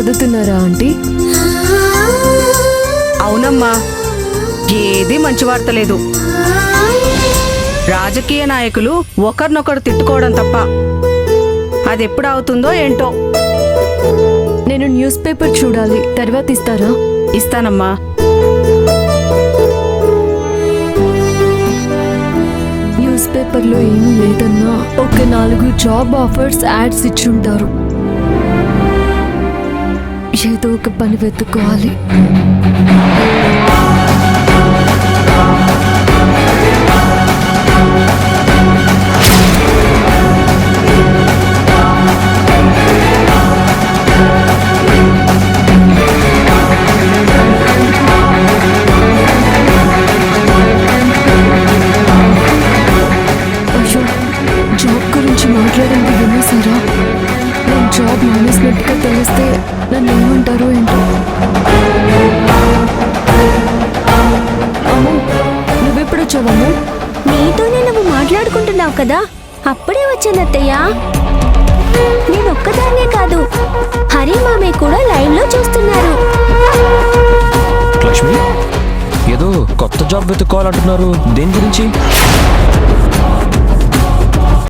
పొందుతున్నారా aunty? అవునమ్మా, ఏది మంచి వార్త లేదు. రాజకీయ నాయకులు ఒకరినొకరు తిట్టుకోవడం తప్ప అది ఎప్పుడు అవుతుందో ఏంటో. నేను న్యూస్ పేపర్ చూడాలి, తర్వాత ఇస్తారా? ఇస్తానమ్మా. న్యూస్ పేపర్లో ఏమీ లేదన్నా ఒక 4 జాబ్ ఆఫర్స్ యాడ్స్ ఇచ్చుంటారు. ఏదో ఒక పని వెతుక్కోవాలి. అయ్యో, జాబ్ గురించి మాట్లాడింది వినేసారా? నేను జాబ్ మానేసినట్టుగా తెలిస్తే నన్ను ఏమంటారో ఏంటో. అమ్ము, నువ్వెప్పుడు వచ్చావమ్ము? నీతోనే నువ్వు మాట్లాడుకుంటున్నావు కదా, అప్పుడే వచ్చాను అత్తయ్య. నేను ఒక్కదాన్నే కాదు, హరి మామయ్య కూడా లైవ్ లో చూస్తున్నారు. లక్ష్మి, ఏదో కొత్త జాబ్ వెతుక్కోవాలంటున్నారు, దేని గురించి?